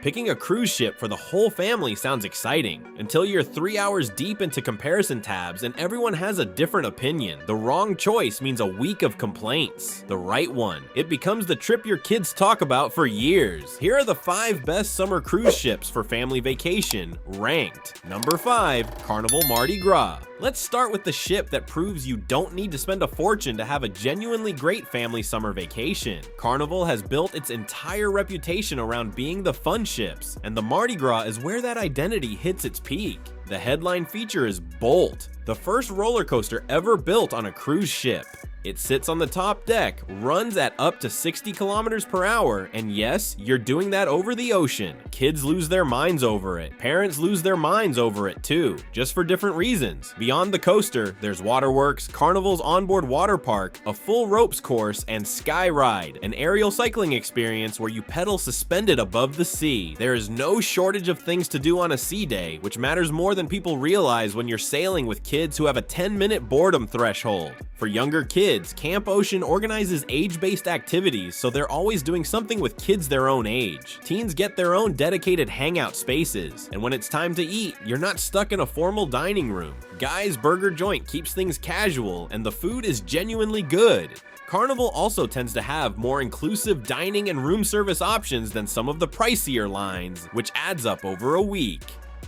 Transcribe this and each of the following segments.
Picking a cruise ship for the whole family sounds exciting, until you're 3 hours deep into comparison tabs and everyone has a different opinion. The wrong choice means a week of complaints. The right one, it becomes the trip your kids talk about for years. Here are the 5 best summer cruise ships for family vacation, ranked. Number 5, Carnival Mardi Gras. Let's start with the ship that proves you don't need to spend a fortune to have a genuinely great family summer vacation. Carnival has built its entire reputation around being the fun ships, and the Mardi Gras is where that identity hits its peak. The headline feature is Bolt, the first roller coaster ever built on a cruise ship. It sits on the top deck, runs at up to 60 kilometers per hour, and yes, you're doing that over the ocean. Kids lose their minds over it. Parents lose their minds over it too, just for different reasons. Beyond the coaster, there's waterworks, Carnival's onboard water park, a full ropes course, and Sky Ride, an aerial cycling experience where you pedal suspended above the sea. There is no shortage of things to do on a sea day, which matters more than people realize when you're sailing with kids who have a 10-minute boredom threshold. For younger kids, Camp Ocean organizes age-based activities, so they're always doing something with kids their own age. Teens get their own dedicated hangout spaces, and when it's time to eat, you're not stuck in a formal dining room. Guy's Burger Joint keeps things casual, and the food is genuinely good. Carnival also tends to have more inclusive dining and room service options than some of the pricier lines, which adds up over a week.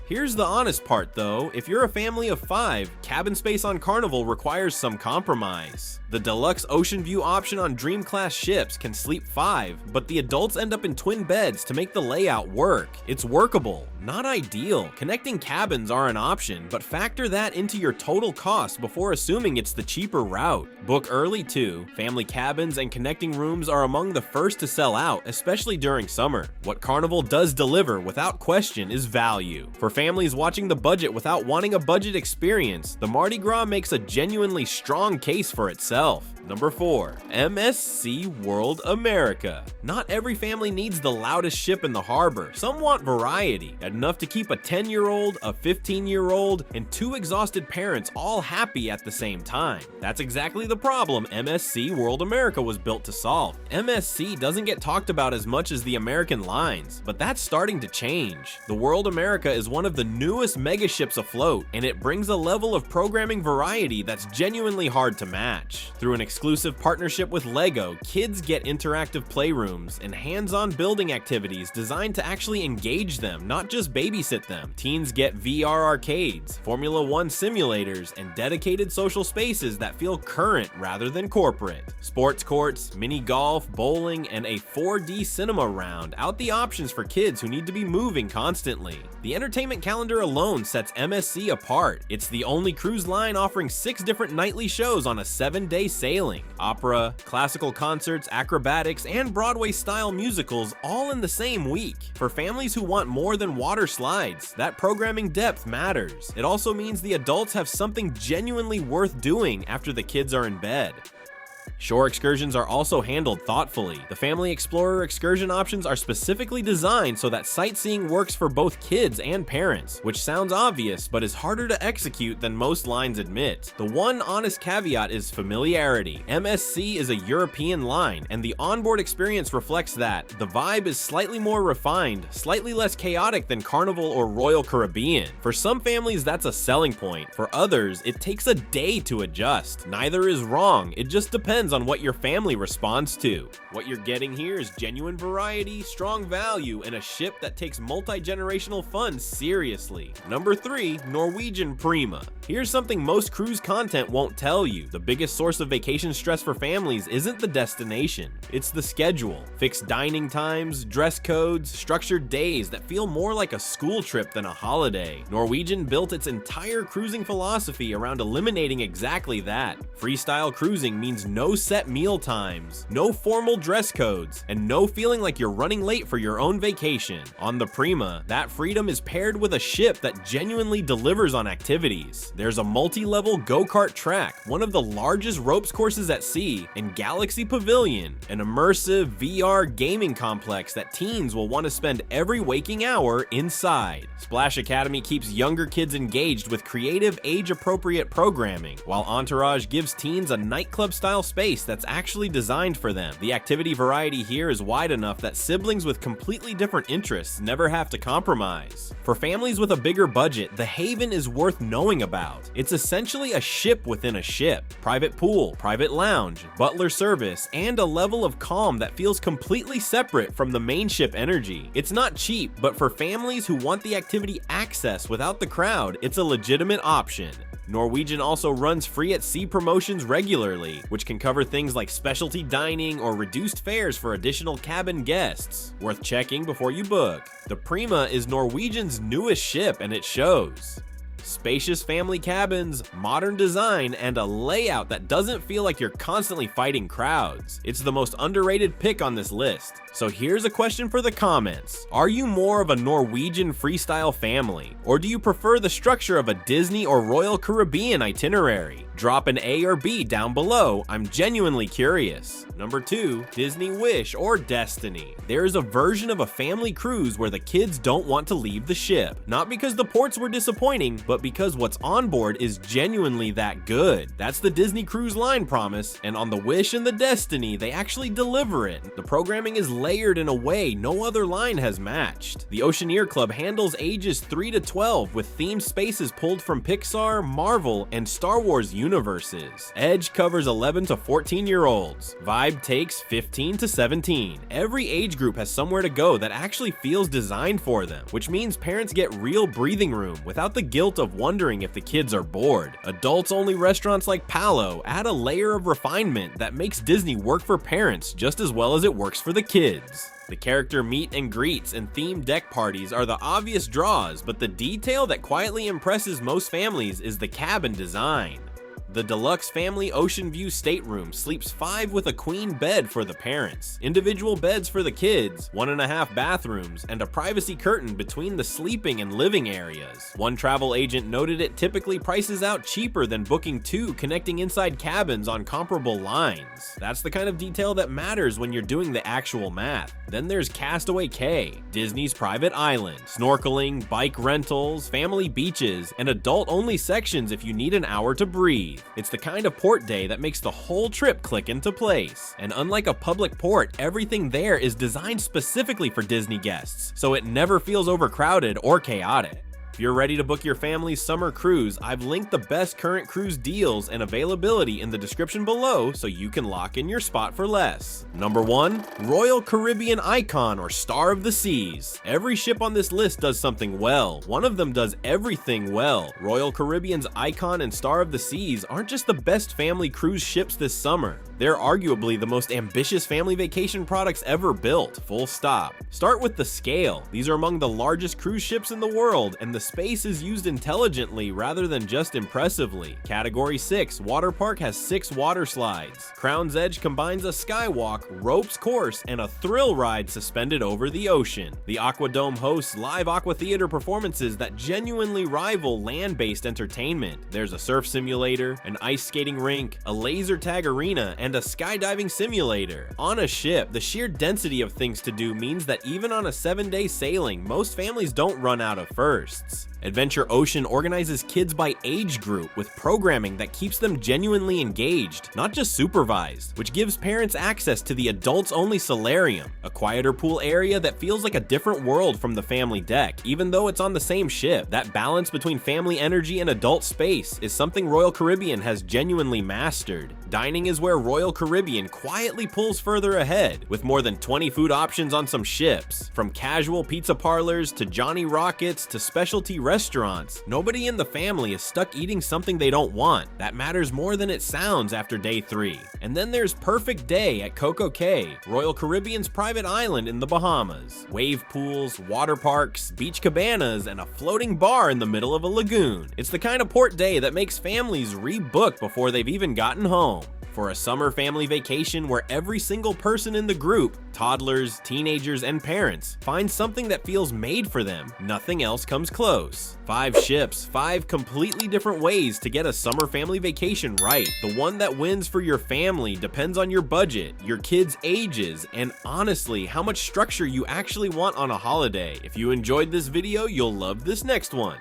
Here's the honest part though, if you're a family of 5, cabin space on Carnival requires some compromise. The deluxe ocean view option on Dream Class ships can sleep 5, but the adults end up in twin beds to make the layout work. It's workable, not ideal. Connecting cabins are an option, but factor that into your total cost before assuming it's the cheaper route. Book early too. Family cabins and connecting rooms are among the first to sell out, especially during summer. What Carnival does deliver without question is value. For families watching the budget without wanting a budget experience, the Mardi Gras makes a genuinely strong case for itself. Number 4, MSC World America. Not every family needs the loudest ship in the harbor. Some want variety, enough to keep a 10-year-old, a 15-year-old, and 2 exhausted parents all happy at the same time. That's exactly the problem MSC World America was built to solve. MSC doesn't get talked about as much as the American lines, but that's starting to change. The World America is one of the newest mega ships afloat, and it brings a level of programming variety that's genuinely hard to match. Through an exclusive partnership with LEGO, kids get interactive playrooms and hands-on building activities designed to actually engage them, not just babysit them. Teens get VR arcades, Formula 1 simulators, and dedicated social spaces that feel current rather than corporate. Sports courts, mini golf, bowling, and a 4D cinema round out the options for kids who need to be moving constantly. The entertainment calendar alone sets MSC apart. It's the only cruise line offering 6 different nightly shows on a 7-day sailing. Opera, classical concerts, acrobatics, and Broadway-style musicals all in the same week. For families who want more than water slides, that programming depth matters. It also means the adults have something genuinely worth doing after the kids are in bed. Shore excursions are also handled thoughtfully. The Family Explorer excursion options are specifically designed so that sightseeing works for both kids and parents, which sounds obvious but is harder to execute than most lines admit. The one honest caveat is familiarity. MSC is a European line, and the onboard experience reflects that. The vibe is slightly more refined, slightly less chaotic than Carnival or Royal Caribbean. For some families, that's a selling point. For others, it takes a day to adjust. Neither is wrong, it just depends on what your family responds to. What you're getting here is genuine variety, strong value, and a ship that takes multi-generational fun seriously. Number 3, Norwegian Prima. Here's something most cruise content won't tell you. The biggest source of vacation stress for families isn't the destination, it's the schedule. Fixed dining times, dress codes, structured days that feel more like a school trip than a holiday. Norwegian built its entire cruising philosophy around eliminating exactly that. Freestyle cruising means no set meal times, no formal dress codes, and no feeling like you're running late for your own vacation. On the Prima, that freedom is paired with a ship that genuinely delivers on activities. There's a multi-level go-kart track, one of the largest ropes courses at sea, and Galaxy Pavilion, an immersive VR gaming complex that teens will want to spend every waking hour inside. Splash Academy keeps younger kids engaged with creative, age-appropriate programming, while Entourage gives teens a nightclub-style space that's actually designed for them. The activity variety here is wide enough that siblings with completely different interests never have to compromise. For families with a bigger budget, the Haven is worth knowing about. It's essentially a ship within a ship. Private pool, private lounge, butler service, and a level of calm that feels completely separate from the main ship energy. It's not cheap, but for families who want the activity access without the crowd, it's a legitimate option. Norwegian also runs free at sea promotions regularly, which can cover things like specialty dining or reduced fares for additional cabin guests. Worth checking before you book. The Prima is Norwegian's newest ship, and it shows. Spacious family cabins, modern design, and a layout that doesn't feel like you're constantly fighting crowds. It's the most underrated pick on this list. So here's a question for the comments. Are you more of a Norwegian freestyle family, or do you prefer the structure of a Disney or Royal Caribbean itinerary? Drop an A or B down below, I'm genuinely curious. Number 2, Disney Wish or Destiny. There is a version of a family cruise where the kids don't want to leave the ship. Not because the ports were disappointing, but because what's on board is genuinely that good. That's the Disney Cruise Line promise, and on the Wish and the Destiny, they actually deliver it. The programming is layered in a way no other line has matched. The Oceaneer Club handles ages 3 to 12 with themed spaces pulled from Pixar, Marvel, and Star Wars universes. Edge covers 11 to 14-year-olds. Vibe takes 15 to 17. Every age group has somewhere to go that actually feels designed for them, which means parents get real breathing room without the guilt of wondering if the kids are bored. Adults-only restaurants like Palo add a layer of refinement that makes Disney work for parents just as well as it works for the kids. The character meet and greets and themed deck parties are the obvious draws, but the detail that quietly impresses most families is the cabin design. The deluxe family ocean view stateroom sleeps 5 with a queen bed for the parents, individual beds for the kids, 1.5 bathrooms, and a privacy curtain between the sleeping and living areas. One travel agent noted it typically prices out cheaper than booking 2 connecting inside cabins on comparable lines. That's the kind of detail that matters when you're doing the actual math. Then there's Castaway Cay, Disney's private island, snorkeling, bike rentals, family beaches, and adult-only sections if you need an hour to breathe. It's the kind of port day that makes the whole trip click into place. And unlike a public port, everything there is designed specifically for Disney guests, so it never feels overcrowded or chaotic. If you're ready to book your family's summer cruise, I've linked the best current cruise deals and availability in the description below so you can lock in your spot for less. Number 1, Royal Caribbean Icon or Star of the Seas. Every ship on this list does something well. One of them does everything well. Royal Caribbean's Icon and Star of the Seas aren't just the best family cruise ships this summer. They're arguably the most ambitious family vacation products ever built, full stop. Start with the scale. These are among the largest cruise ships in the world, and the space is used intelligently rather than just impressively. Category 6 Water Park has 6 water slides. Crown's Edge combines a skywalk, ropes course, and a thrill ride suspended over the ocean. The Aquadome hosts live aqua theater performances that genuinely rival land-based entertainment. There's a surf simulator, an ice skating rink, a laser tag arena, and a skydiving simulator. On a ship, the sheer density of things to do means that even on a 7-day sailing, most families don't run out of firsts. Adventure Ocean organizes kids by age group with programming that keeps them genuinely engaged, not just supervised, which gives parents access to the adults-only solarium, a quieter pool area that feels like a different world from the family deck, even though it's on the same ship. That balance between family energy and adult space is something Royal Caribbean has genuinely mastered. Dining is where Royal Caribbean quietly pulls further ahead, with more than 20 food options on some ships. From casual pizza parlors to Johnny Rockets to specialty restaurants, nobody in the family is stuck eating something they don't want. That matters more than it sounds after day 3. And then there's Perfect Day at CocoCay, Royal Caribbean's private island in the Bahamas. Wave pools, water parks, beach cabanas, and a floating bar in the middle of a lagoon. It's the kind of port day that makes families rebook before they've even gotten home. For a summer family vacation where every single person in the group, toddlers, teenagers, and parents, finds something that feels made for them, nothing else comes close. 5 ships, 5 completely different ways to get a summer family vacation right. The one that wins for your family depends on your budget, your kids' ages, and honestly, how much structure you actually want on a holiday. If you enjoyed this video, you'll love this next one.